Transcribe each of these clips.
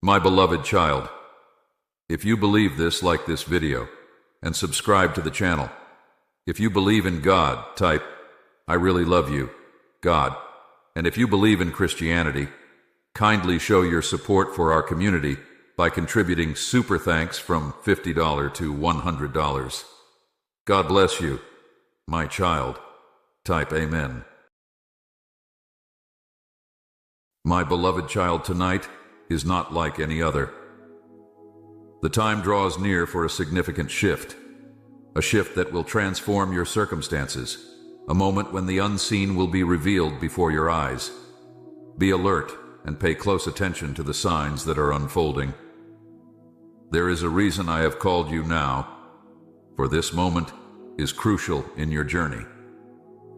My beloved child, if you believe this, like this video and subscribe to the channel. If you believe in God, type, "I really love you, God." And if you believe in Christianity, kindly show your support for our community by contributing super thanks from $50 to $100. God bless you, my child. Type Amen. My beloved child, tonight is not like any other. The time draws near for a significant shift, a shift that will transform your circumstances, a moment when the unseen will be revealed before your eyes. Be alert and pay close attention to the signs that are unfolding. There is a reason I have called you now, for this moment is crucial in your journey.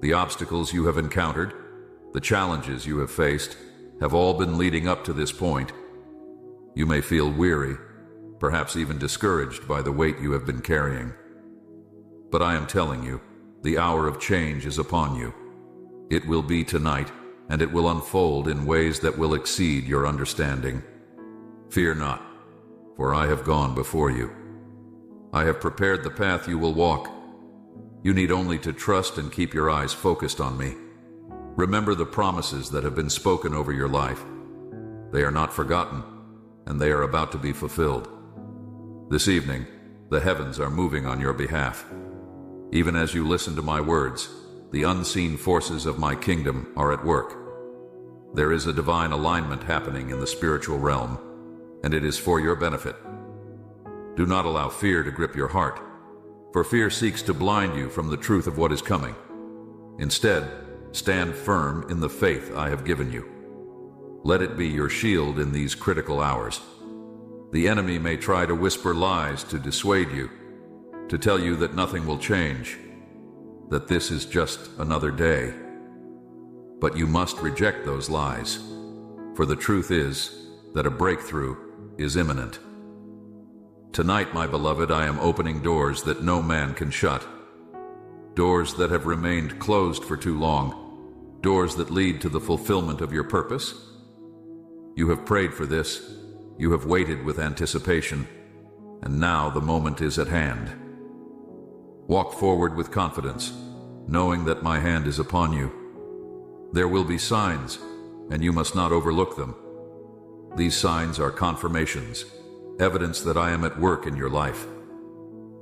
The obstacles you have encountered, the challenges you have faced, have all been leading up to this point. You may feel weary, perhaps even discouraged by the weight you have been carrying. But I am telling you, the hour of change is upon you. It will be tonight, and it will unfold in ways that will exceed your understanding. Fear not, for I have gone before you. I have prepared the path you will walk. You need only to trust and keep your eyes focused on me. Remember the promises that have been spoken over your life. They are not forgotten, and they are about to be fulfilled. This evening, the heavens are moving on your behalf. Even as you listen to my words, the unseen forces of my kingdom are at work. There is a divine alignment happening in the spiritual realm, and it is for your benefit. Do not allow fear to grip your heart, for fear seeks to blind you from the truth of what is coming. Instead, stand firm in the faith I have given you. Let it be your shield in these critical hours. The enemy may try to whisper lies to dissuade you, to tell you that nothing will change, that this is just another day. But you must reject those lies, for the truth is that a breakthrough is imminent. Tonight, my beloved, I am opening doors that no man can shut. Doors that have remained closed for too long. Doors that lead to the fulfillment of your purpose. You have prayed for this. You have waited with anticipation. And now the moment is at hand. Walk forward with confidence, knowing that my hand is upon you. There will be signs, and you must not overlook them. These signs are confirmations, evidence that I am at work in your life.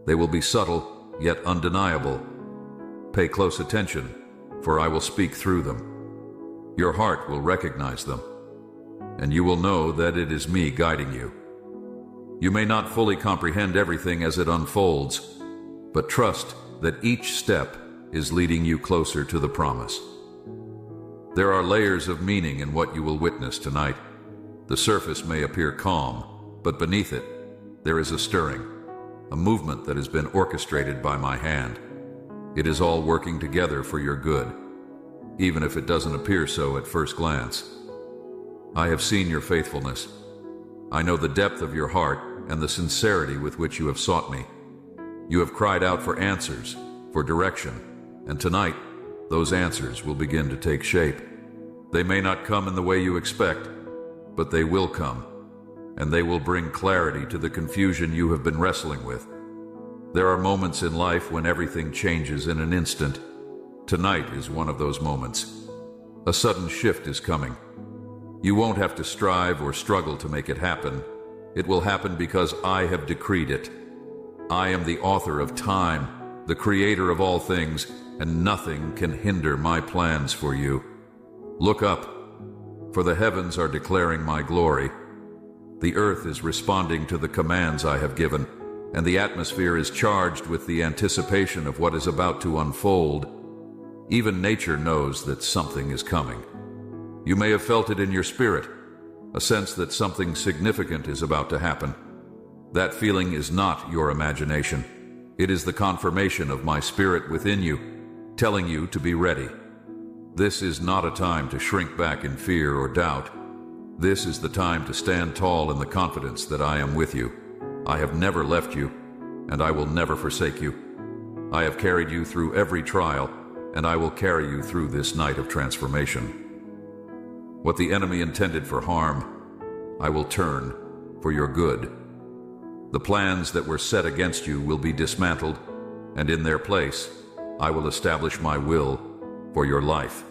They will be subtle, yet undeniable. Pay close attention, for I will speak through them. Your heart will recognize them, and you will know that it is me guiding you. You may not fully comprehend everything as it unfolds, but trust that each step is leading you closer to the promise. There are layers of meaning in what you will witness tonight. The surface may appear calm, but beneath it, there is a stirring, a movement that has been orchestrated by my hand. It is all working together for your good, even if it doesn't appear so at first glance. I have seen your faithfulness. I know the depth of your heart and the sincerity with which you have sought me. You have cried out for answers, for direction, and tonight, those answers will begin to take shape. They may not come in the way you expect, but they will come, and they will bring clarity to the confusion you have been wrestling with. There are moments in life when everything changes in an instant. Tonight is one of those moments. A sudden shift is coming. You won't have to strive or struggle to make it happen. It will happen because I have decreed it. I am the author of time, the creator of all things, and nothing can hinder my plans for you. Look up, for the heavens are declaring my glory. The earth is responding to the commands I have given, and the atmosphere is charged with the anticipation of what is about to unfold. Even nature knows that something is coming. You may have felt it in your spirit, a sense that something significant is about to happen. That feeling is not your imagination. It is the confirmation of my spirit within you, telling you to be ready. This is not a time to shrink back in fear or doubt. This is the time to stand tall in the confidence that I am with you. I have never left you, and I will never forsake you. I have carried you through every trial, and I will carry you through this night of transformation. What the enemy intended for harm, I will turn for your good. The plans that were set against you will be dismantled, and in their place, I will establish my will for your life.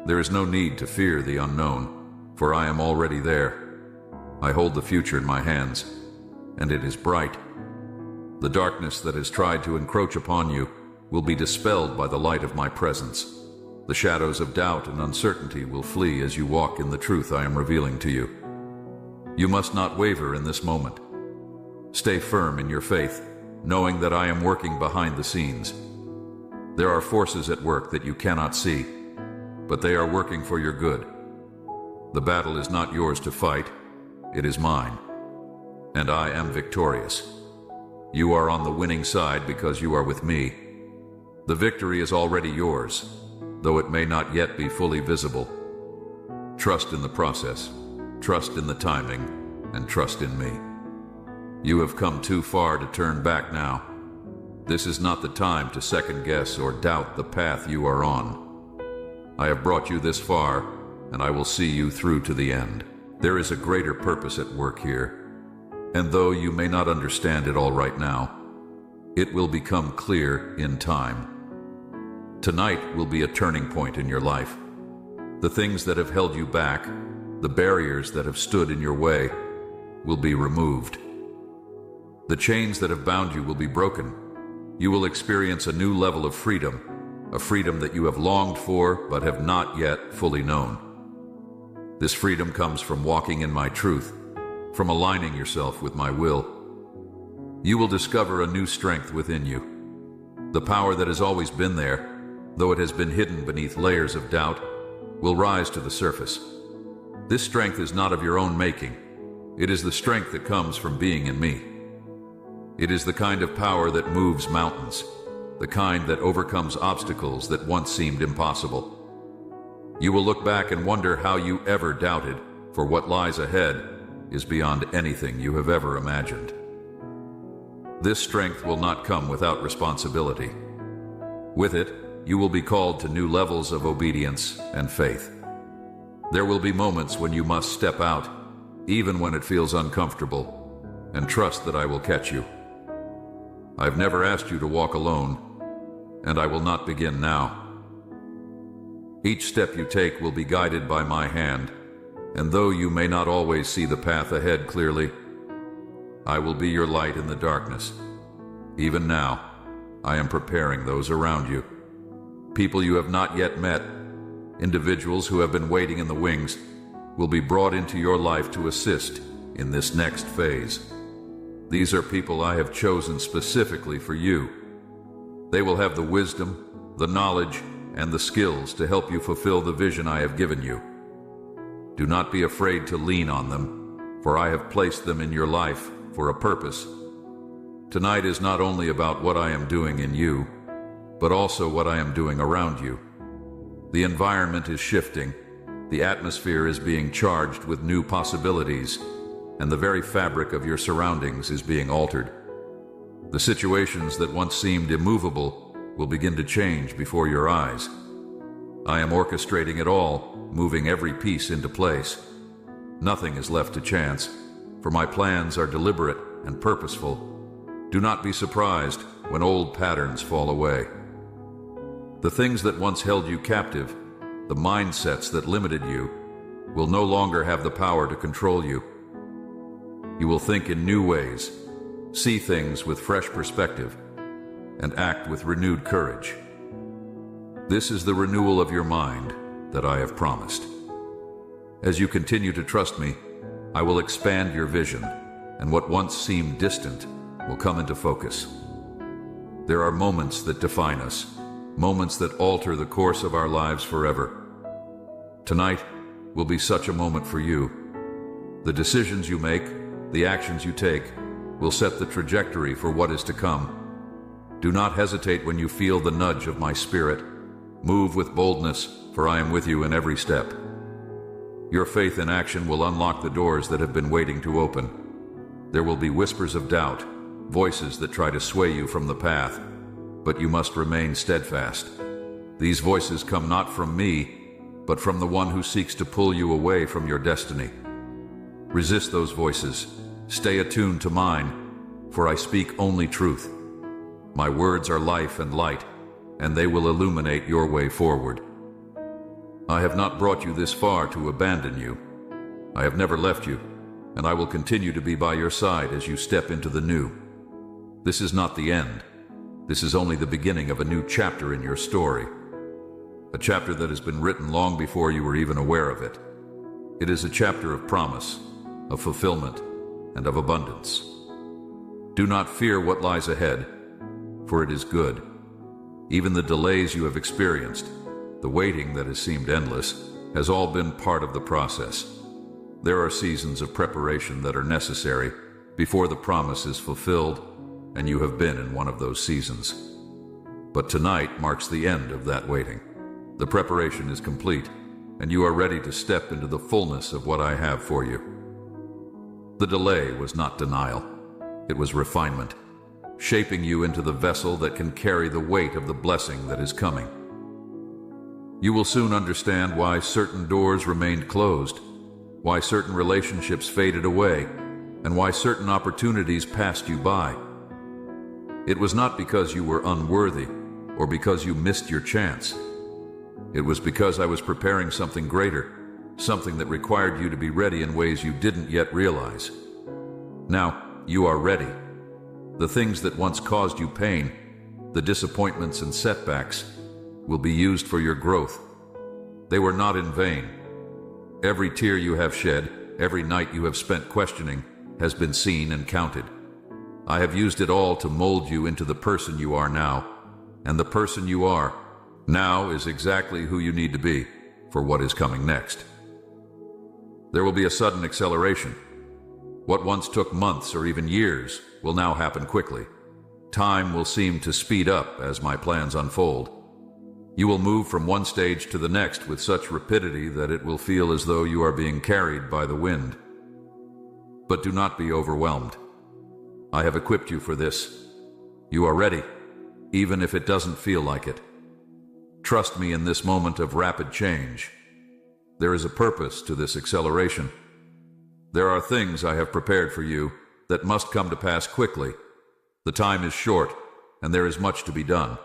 There is no need to fear the unknown, for I am already there. I hold the future in my hands, and it is bright. The darkness that has tried to encroach upon you will be dispelled by the light of my presence. The shadows of doubt and uncertainty will flee as you walk in the truth I am revealing to you. You must not waver in this moment. Stay firm in your faith, knowing that I am working behind the scenes. There are forces at work that you cannot see, but they are working for your good. The battle is not yours to fight, it is mine, and I am victorious. You are on the winning side because you are with me. The victory is already yours, though it may not yet be fully visible. Trust in the process, trust in the timing, and trust in me. You have come too far to turn back now. This is not the time to second guess or doubt the path you are on. I have brought you this far, and I will see you through to the end. There is a greater purpose at work here, and though you may not understand it all right now, it will become clear in time. Tonight will be a turning point in your life. The things that have held you back, the barriers that have stood in your way, will be removed. The chains that have bound you will be broken. You will experience a new level of freedom, a freedom that you have longed for but have not yet fully known. This freedom comes from walking in my truth, from aligning yourself with my will. You will discover a new strength within you. The power that has always been there, though it has been hidden beneath layers of doubt, will rise to the surface. This strength is not of your own making. It is the strength that comes from being in me. It is the kind of power that moves mountains, the kind that overcomes obstacles that once seemed impossible. You will look back and wonder how you ever doubted, for what lies ahead is beyond anything you have ever imagined. This strength will not come without responsibility. With it, you will be called to new levels of obedience and faith. There will be moments when you must step out, even when it feels uncomfortable, and trust that I will catch you. I've never asked you to walk alone, and I will not begin now. Each step you take will be guided by my hand, and though you may not always see the path ahead clearly, I will be your light in the darkness. Even now, I am preparing those around you. People you have not yet met, individuals who have been waiting in the wings, will be brought into your life to assist in this next phase. These are people I have chosen specifically for you. They will have the wisdom, the knowledge, and the skills to help you fulfill the vision I have given you. Do not be afraid to lean on them, for I have placed them in your life for a purpose. Tonight is not only about what I am doing in you, but also what I am doing around you. The environment is shifting, the atmosphere is being charged with new possibilities, and the very fabric of your surroundings is being altered. The situations that once seemed immovable will begin to change before your eyes. I am orchestrating it all, moving every piece into place. Nothing is left to chance, for my plans are deliberate and purposeful. Do not be surprised when old patterns fall away. The things that once held you captive, the mindsets that limited you, will no longer have the power to control you. You will think in new ways, see things with fresh perspective, and act with renewed courage. This is the renewal of your mind that I have promised. As you continue to trust me, I will expand your vision, and what once seemed distant will come into focus. There are moments that define us, moments that alter the course of our lives forever. Tonight will be such a moment for you. The decisions you make, the actions you take, will set the trajectory for what is to come. Do not hesitate when you feel the nudge of my spirit. Move with boldness, for I am with you in every step. Your faith in action will unlock the doors that have been waiting to open. There will be whispers of doubt, voices that try to sway you from the path, but you must remain steadfast. These voices come not from me, but from the one who seeks to pull you away from your destiny. Resist those voices. Stay attuned to mine, for I speak only truth. My words are life and light, and they will illuminate your way forward. I have not brought you this far to abandon you. I have never left you, and I will continue to be by your side as you step into the new. This is not the end. This is only the beginning of a new chapter in your story. A chapter that has been written long before you were even aware of it. It is a chapter of promise, of fulfillment, and of abundance. Do not fear what lies ahead, for it is good. Even the delays you have experienced, the waiting that has seemed endless, has all been part of the process. There are seasons of preparation that are necessary before the promise is fulfilled, and you have been in one of those seasons. But tonight marks the end of that waiting. The preparation is complete, and you are ready to step into the fullness of what I have for you. The delay was not denial. It was refinement, shaping you into the vessel that can carry the weight of the blessing that is coming. You will soon understand why certain doors remained closed, why certain relationships faded away, and why certain opportunities passed you by. It was not because you were unworthy or because you missed your chance. It was because I was preparing something greater, something that required you to be ready in ways you didn't yet realize. Now, you are ready. The things that once caused you pain, the disappointments and setbacks, will be used for your growth. They were not in vain. Every tear you have shed, every night you have spent questioning, has been seen and counted. I have used it all to mold you into the person you are now, and the person you are now is exactly who you need to be for what is coming next. There will be a sudden acceleration. What once took months or even years will now happen quickly. Time will seem to speed up as my plans unfold. You will move from one stage to the next with such rapidity that it will feel as though you are being carried by the wind. But do not be overwhelmed. I have equipped you for this. You are ready, even if it doesn't feel like it. Trust me in this moment of rapid change. There is a purpose to this acceleration. There are things I have prepared for you that must come to pass quickly. The time is short, and there is much to be done.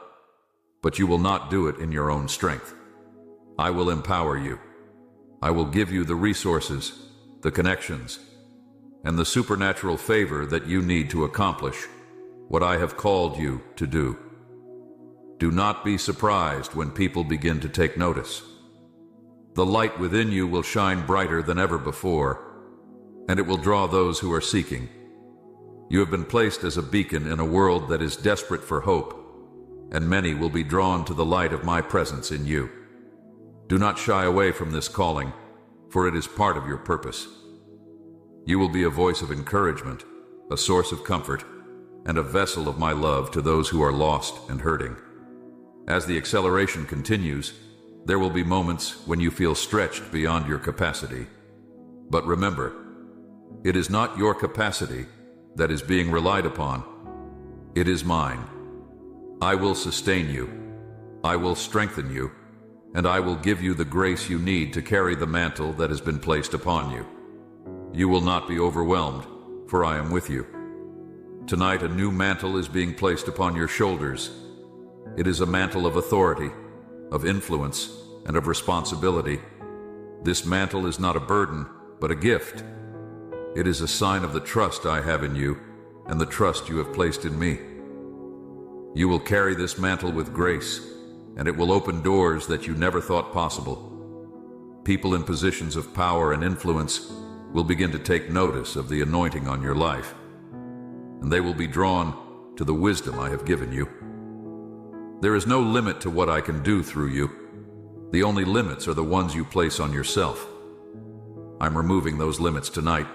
But you will not do it in your own strength. I will empower you. I will give you the resources, the connections, and the supernatural favor that you need to accomplish what I have called you to do. Do not be surprised when people begin to take notice. The light within you will shine brighter than ever before, and it will draw those who are seeking. You have been placed as a beacon in a world that is desperate for hope, and many will be drawn to the light of my presence in you. Do not shy away from this calling, for it is part of your purpose. You will be a voice of encouragement, a source of comfort, and a vessel of my love to those who are lost and hurting. As the acceleration continues, there will be moments when you feel stretched beyond your capacity. But remember, it is not your capacity that is being relied upon. It is mine. I will sustain you. I will strengthen you, and I will give you the grace you need to carry the mantle that has been placed upon you. You will not be overwhelmed, for I am with you. Tonight, a new mantle is being placed upon your shoulders. It is a mantle of authority, of influence, and of responsibility. This mantle is not a burden, but a gift. It is a sign of the trust I have in you and the trust you have placed in me. You will carry this mantle with grace, and it will open doors that you never thought possible. People in positions of power and influence will begin to take notice of the anointing on your life, and they will be drawn to the wisdom I have given you. There is no limit to what I can do through you. The only limits are the ones you place on yourself. I'm removing those limits tonight.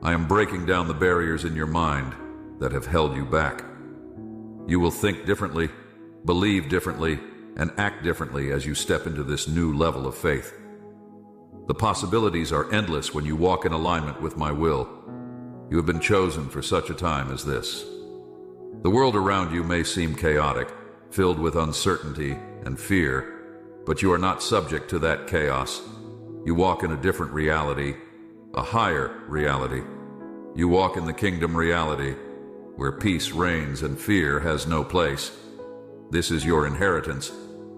I am breaking down the barriers in your mind that have held you back. You will think differently, believe differently, and act differently as you step into this new level of faith. The possibilities are endless when you walk in alignment with my will. You have been chosen for such a time as this. The world around you may seem chaotic, filled with uncertainty and fear, but you are not subject to that chaos. You walk in a different reality, a higher reality. You walk in the kingdom reality, where peace reigns and fear has no place. This is your inheritance,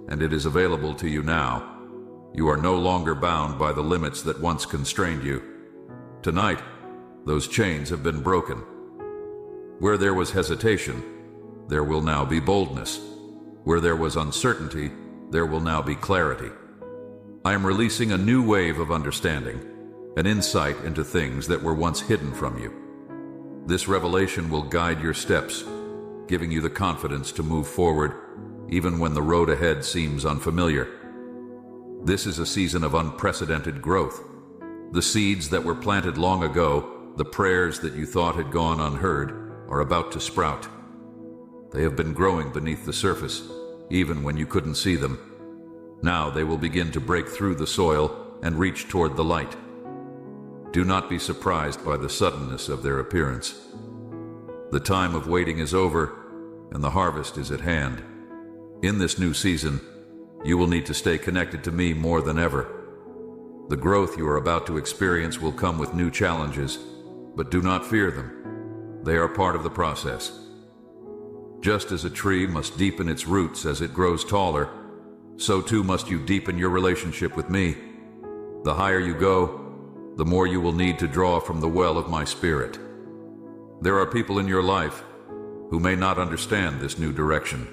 and it is available to you now. You are no longer bound by the limits that once constrained you. Tonight, those chains have been broken. Where there was hesitation, there will now be boldness. Where there was uncertainty, there will now be clarity. I am releasing a new wave of understanding, an insight into things that were once hidden from you. This revelation will guide your steps, giving you the confidence to move forward, even when the road ahead seems unfamiliar. This is a season of unprecedented growth. The seeds that were planted long ago, the prayers that you thought had gone unheard, are about to sprout. They have been growing beneath the surface, even when you couldn't see them. Now they will begin to break through the soil and reach toward the light. Do not be surprised by the suddenness of their appearance. The time of waiting is over, and the harvest is at hand. In this new season, you will need to stay connected to me more than ever. The growth you are about to experience will come with new challenges, but do not fear them. They are part of the process. Just as a tree must deepen its roots as it grows taller, so too must you deepen your relationship with me. The higher you go, the more you will need to draw from the well of my spirit. There are people in your life who may not understand this new direction.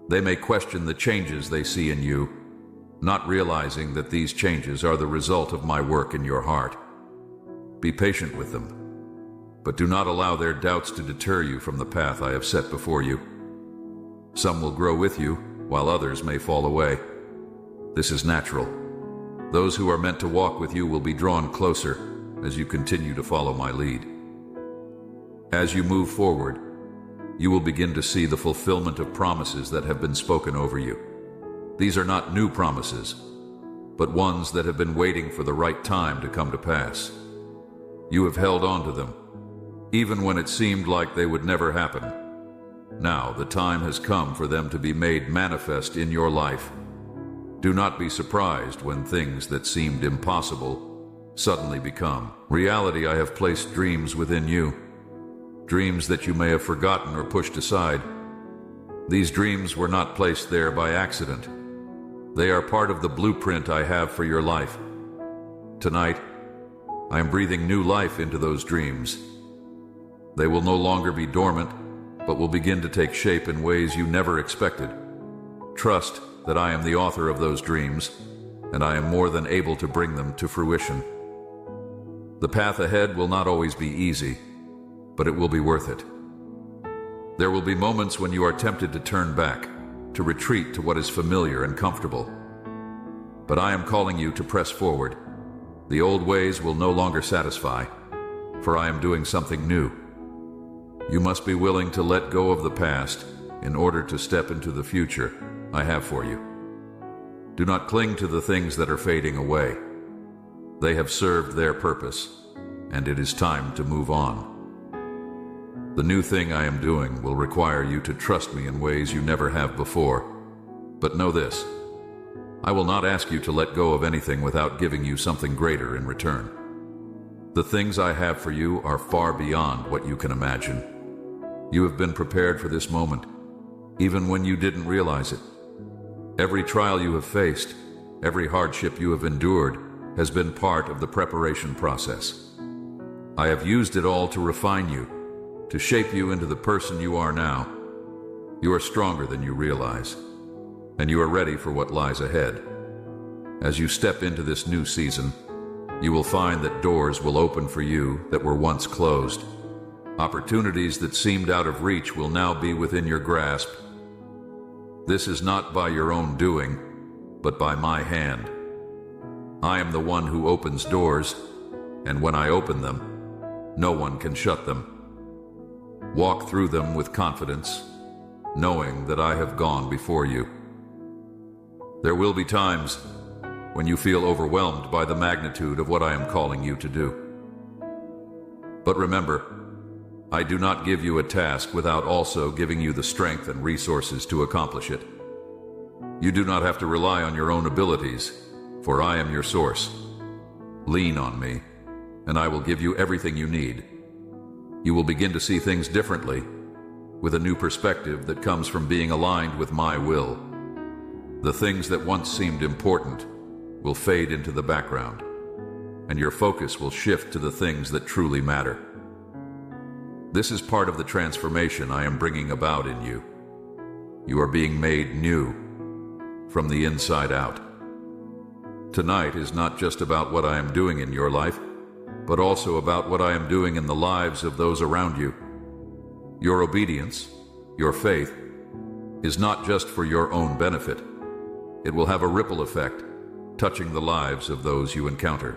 They may question the changes they see in you, not realizing that these changes are the result of my work in your heart. Be patient with them, but do not allow their doubts to deter you from the path I have set before you. Some will grow with you, while others may fall away. This is natural. Those who are meant to walk with you will be drawn closer as you continue to follow my lead. As you move forward, you will begin to see the fulfillment of promises that have been spoken over you. These are not new promises, but ones that have been waiting for the right time to come to pass. You have held on to them, even when it seemed like they would never happen. Now the time has come for them to be made manifest in your life. Do not be surprised when things that seemed impossible suddenly become reality. I have placed dreams within you, dreams that you may have forgotten or pushed aside. These dreams were not placed there by accident. They are part of the blueprint I have for your life. Tonight, I am breathing new life into those dreams. They will no longer be dormant, but will begin to take shape in ways you never expected. Trust that I am the author of those dreams, and I am more than able to bring them to fruition. The path ahead will not always be easy, but it will be worth it. There will be moments when you are tempted to turn back, to retreat to what is familiar and comfortable. But I am calling you to press forward. The old ways will no longer satisfy, for I am doing something new. You must be willing to let go of the past in order to step into the future I have for you. Do not cling to the things that are fading away. They have served their purpose, and it is time to move on. The new thing I am doing will require you to trust me in ways you never have before. But know this: I will not ask you to let go of anything without giving you something greater in return. The things I have for you are far beyond what you can imagine. You have been prepared for this moment, even when you didn't realize it. Every trial you have faced, every hardship you have endured, has been part of the preparation process. I have used it all to refine you, to shape you into the person you are now. You are stronger than you realize, and you are ready for what lies ahead. As you step into this new season, you will find that doors will open for you that were once closed. Opportunities that seemed out of reach will now be within your grasp. This is not by your own doing, but by my hand. I am the one who opens doors, and when I open them, no one can shut them. Walk through them with confidence, knowing that I have gone before you. There will be times when you feel overwhelmed by the magnitude of what I am calling you to do. But remember, I do not give you a task without also giving you the strength and resources to accomplish it. You do not have to rely on your own abilities, for I am your source. Lean on me, and I will give you everything you need. You will begin to see things differently, with a new perspective that comes from being aligned with my will. The things that once seemed important will fade into the background, and your focus will shift to the things that truly matter. This is part of the transformation I am bringing about in you. You are being made new, from the inside out. Tonight is not just about what I am doing in your life, but also about what I am doing in the lives of those around you. Your obedience, your faith, is not just for your own benefit. It will have a ripple effect, touching the lives of those you encounter.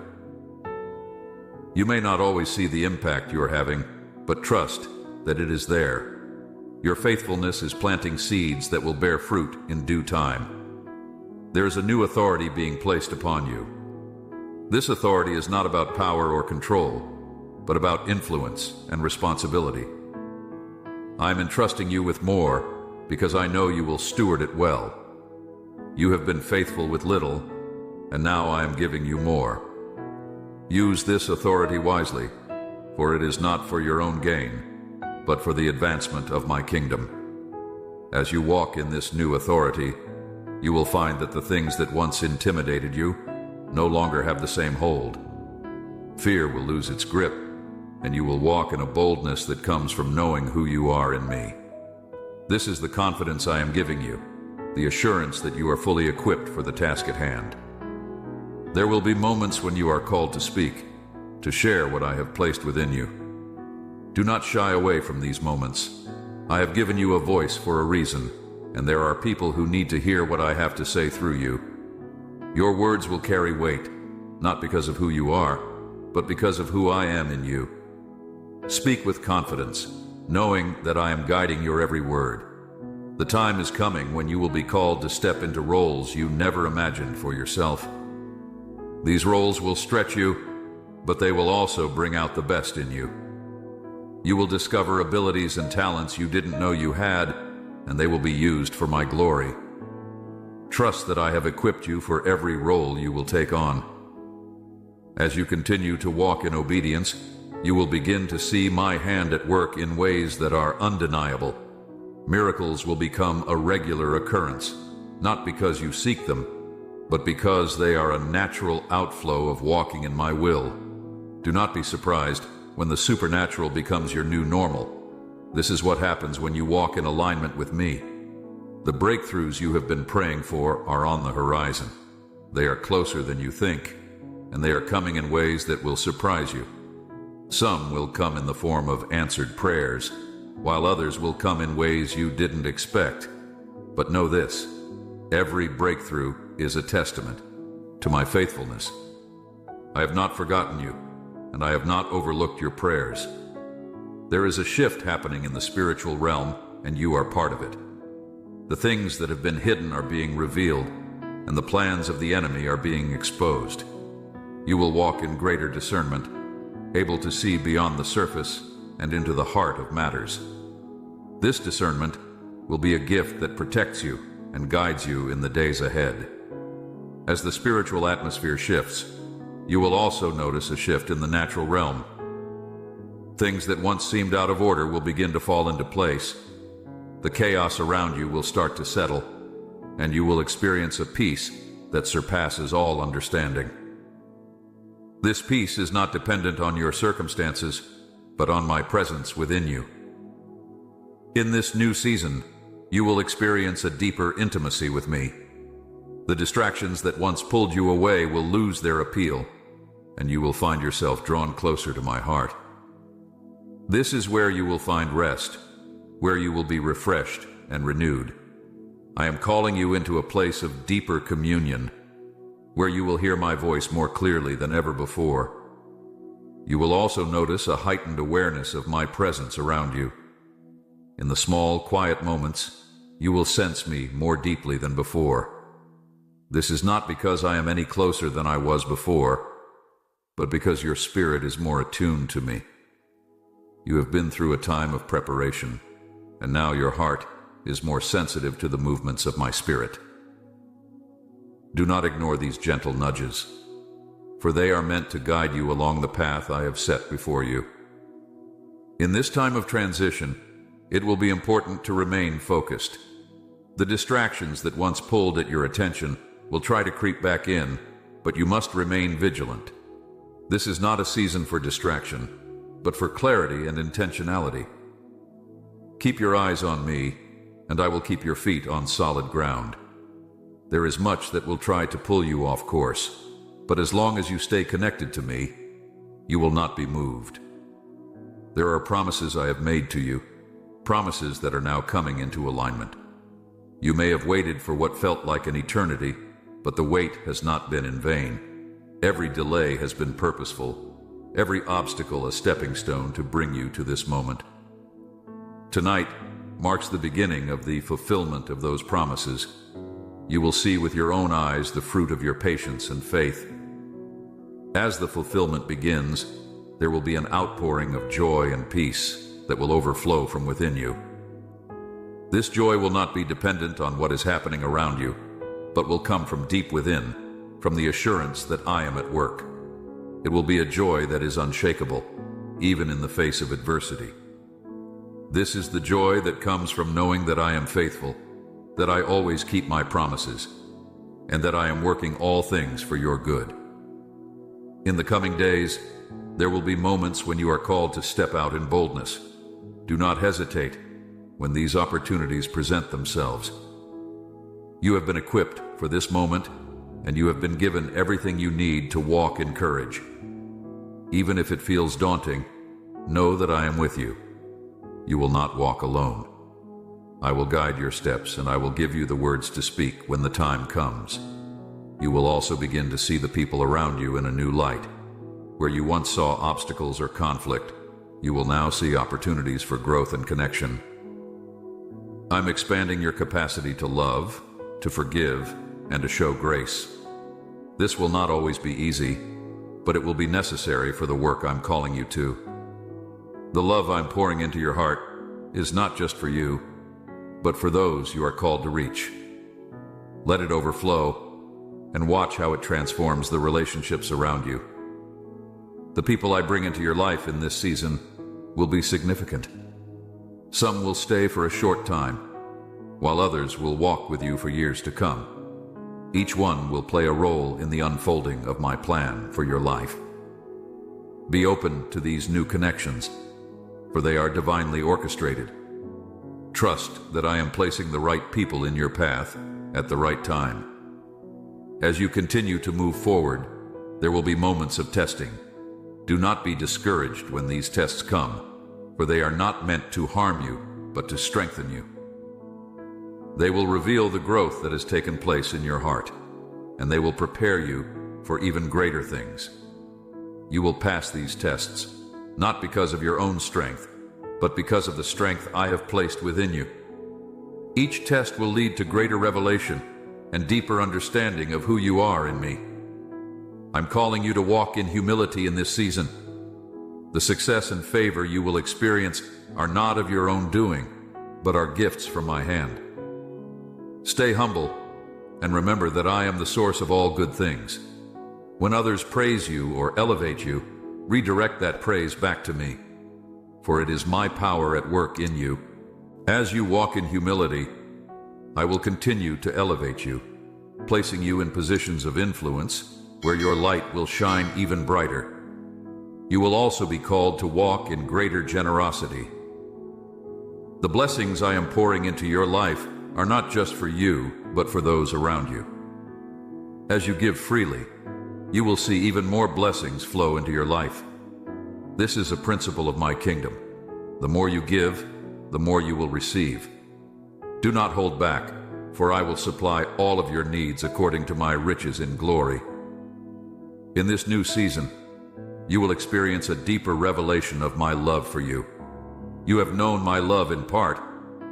You may not always see the impact you are having, but trust that it is there. Your faithfulness is planting seeds that will bear fruit in due time. There is a new authority being placed upon you. This authority is not about power or control, but about influence and responsibility. I am entrusting you with more because I know you will steward it well. You have been faithful with little, and now I am giving you more. Use this authority wisely, for it is not for your own gain, but for the advancement of my kingdom. As you walk in this new authority, you will find that the things that once intimidated you no longer have the same hold. Fear will lose its grip, and you will walk in a boldness that comes from knowing who you are in me. This is the confidence I am giving you, the assurance that you are fully equipped for the task at hand. There will be moments when you are called to speak, to share what I have placed within you. Do not shy away from these moments. I have given you a voice for a reason, and there are people who need to hear what I have to say through you. Your words will carry weight, not because of who you are, but because of who I am in you. Speak with confidence, knowing that I am guiding your every word. The time is coming when you will be called to step into roles you never imagined for yourself. These roles will stretch you, but they will also bring out the best in you. You will discover abilities and talents you didn't know you had, and they will be used for my glory. Trust that I have equipped you for every role you will take on. As you continue to walk in obedience, you will begin to see my hand at work in ways that are undeniable. Miracles will become a regular occurrence, not because you seek them, but because they are a natural outflow of walking in my will. Do not be surprised when the supernatural becomes your new normal. This is what happens when you walk in alignment with me. The breakthroughs you have been praying for are on the horizon. They are closer than you think, and they are coming in ways that will surprise you. Some will come in the form of answered prayers, while others will come in ways you didn't expect. But know this, every breakthrough is a testament to my faithfulness. I have not forgotten you, and I have not overlooked your prayers. There is a shift happening in the spiritual realm, and you are part of it. The things that have been hidden are being revealed, and the plans of the enemy are being exposed. You will walk in greater discernment, able to see beyond the surface and into the heart of matters. This discernment will be a gift that protects you and guides you in the days ahead. As the spiritual atmosphere shifts, you will also notice a shift in the natural realm. Things that once seemed out of order will begin to fall into place. The chaos around you will start to settle, and you will experience a peace that surpasses all understanding. This peace is not dependent on your circumstances, but on my presence within you. In this new season, you will experience a deeper intimacy with me. The distractions that once pulled you away will lose their appeal, and you will find yourself drawn closer to my heart. This is where you will find rest, where you will be refreshed and renewed. I am calling you into a place of deeper communion, where you will hear my voice more clearly than ever before. You will also notice a heightened awareness of my presence around you. In the small, quiet moments, you will sense me more deeply than before. This is not because I am any closer than I was before, but because your spirit is more attuned to me. You have been through a time of preparation, and now your heart is more sensitive to the movements of my spirit. Do not ignore these gentle nudges, for they are meant to guide you along the path I have set before you. In this time of transition, it will be important to remain focused. The distractions that once pulled at your attention will try to creep back in, but you must remain vigilant. This is not a season for distraction, but for clarity and intentionality. Keep your eyes on me, and I will keep your feet on solid ground. There is much that will try to pull you off course, but as long as you stay connected to me, you will not be moved. There are promises I have made to you, promises that are now coming into alignment. You may have waited for what felt like an eternity, but the wait has not been in vain. Every delay has been purposeful, every obstacle a stepping stone to bring you to this moment. Tonight marks the beginning of the fulfillment of those promises. You will see with your own eyes the fruit of your patience and faith. As the fulfillment begins, there will be an outpouring of joy and peace that will overflow from within you. This joy will not be dependent on what is happening around you, but will come from deep within, from the assurance that I am at work. It will be a joy that is unshakable, even in the face of adversity. This is the joy that comes from knowing that I am faithful, that I always keep my promises, and that I am working all things for your good. In the coming days, there will be moments when you are called to step out in boldness. Do not hesitate when these opportunities present themselves. You have been equipped for this moment, and you have been given everything you need to walk in courage. Even if it feels daunting, know that I am with you. You will not walk alone. I will guide your steps, and I will give you the words to speak when the time comes. You will also begin to see the people around you in a new light. Where you once saw obstacles or conflict, you will now see opportunities for growth and connection. I'm expanding your capacity to love, to forgive, and to show grace. This will not always be easy, but it will be necessary for the work I'm calling you to. The love I'm pouring into your heart is not just for you, but for those you are called to reach. Let it overflow, and watch how it transforms the relationships around you. The people I bring into your life in this season will be significant. Some will stay for a short time, while others will walk with you for years to come. Each one will play a role in the unfolding of my plan for your life. Be open to these new connections, for they are divinely orchestrated. Trust that I am placing the right people in your path at the right time. As you continue to move forward, there will be moments of testing. Do not be discouraged when these tests come, for they are not meant to harm you, but to strengthen you. They will reveal the growth that has taken place in your heart, and they will prepare you for even greater things. You will pass these tests, not because of your own strength, but because of the strength I have placed within you. Each test will lead to greater revelation and deeper understanding of who you are in me. I'm calling you to walk in humility in this season. The success and favor you will experience are not of your own doing, but are gifts from my hand. Stay humble, and remember that I am the source of all good things. When others praise you or elevate you, redirect that praise back to me, for it is my power at work in you. As you walk in humility, I will continue to elevate you, placing you in positions of influence where your light will shine even brighter. You will also be called to walk in greater generosity. The blessings I am pouring into your life are not just for you, but for those around you. As you give freely, you will see even more blessings flow into your life. This is a principle of my kingdom. The more you give, the more you will receive. Do not hold back, for I will supply all of your needs according to my riches in glory. In this new season, you will experience a deeper revelation of my love for you. You have known my love in part,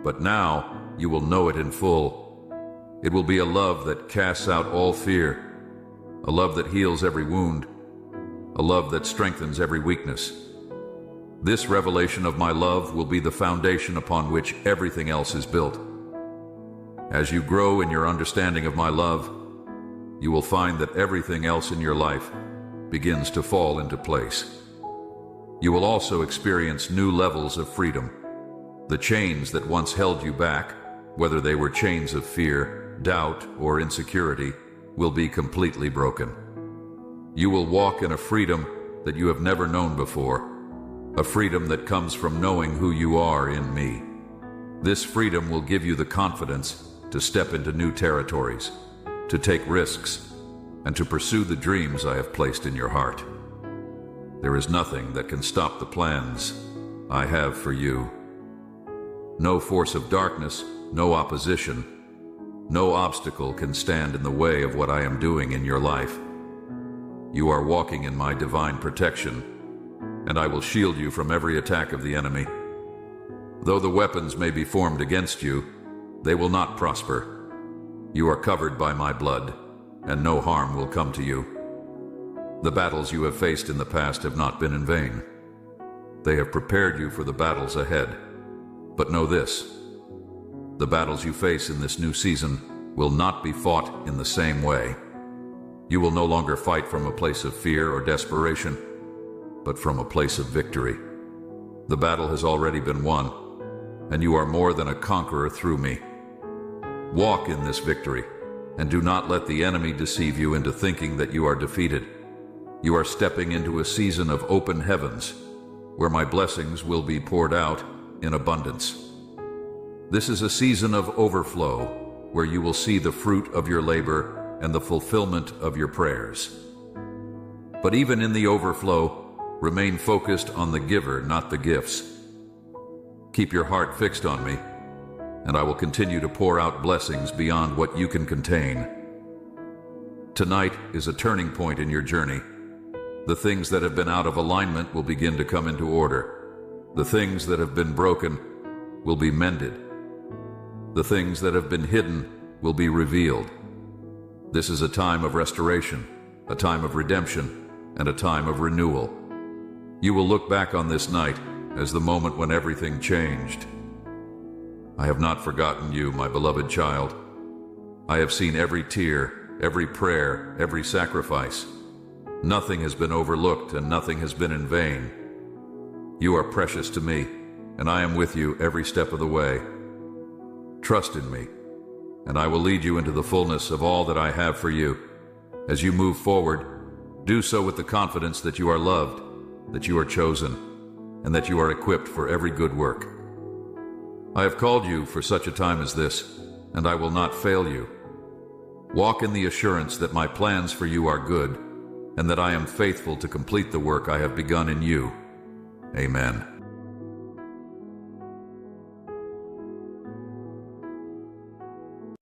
but now you will know it in full. It will be a love that casts out all fear, a love that heals every wound, a love that strengthens every weakness. This revelation of my love will be the foundation upon which everything else is built. As you grow in your understanding of my love, you will find that everything else in your life begins to fall into place. You will also experience new levels of freedom. The chains that once held you back, whether they were chains of fear, doubt, or insecurity, will be completely broken. You will walk in a freedom that you have never known before, a freedom that comes from knowing who you are in me. This freedom will give you the confidence to step into new territories, to take risks, and to pursue the dreams I have placed in your heart. There is nothing that can stop the plans I have for you. No force of darkness, no opposition, no obstacle can stand in the way of what I am doing in your life. You are walking in my divine protection, and I will shield you from every attack of the enemy. Though the weapons may be formed against you, they will not prosper. You are covered by my blood, and no harm will come to you. The battles you have faced in the past have not been in vain. They have prepared you for the battles ahead. But know this: the battles you face in this new season will not be fought in the same way. You will no longer fight from a place of fear or desperation, but from a place of victory. The battle has already been won, and you are more than a conqueror through me. Walk in this victory, and do not let the enemy deceive you into thinking that you are defeated. You are stepping into a season of open heavens, where my blessings will be poured out in abundance. This is a season of overflow, where you will see the fruit of your labor and the fulfillment of your prayers. But even in the overflow, remain focused on the giver, not the gifts. Keep your heart fixed on me, and I will continue to pour out blessings beyond what you can contain. Tonight is a turning point in your journey. The things that have been out of alignment will begin to come into order. The things that have been broken will be mended. The things that have been hidden will be revealed. This is a time of restoration, a time of redemption, and a time of renewal. You will look back on this night as the moment when everything changed. I have not forgotten you, my beloved child. I have seen every tear, every prayer, every sacrifice. Nothing has been overlooked and nothing has been in vain. You are precious to me, and I am with you every step of the way. Trust in me, and I will lead you into the fullness of all that I have for you. As you move forward, do so with the confidence that you are loved, that you are chosen, and that you are equipped for every good work. I have called you for such a time as this, and I will not fail you. Walk in the assurance that my plans for you are good, and that I am faithful to complete the work I have begun in you. Amen.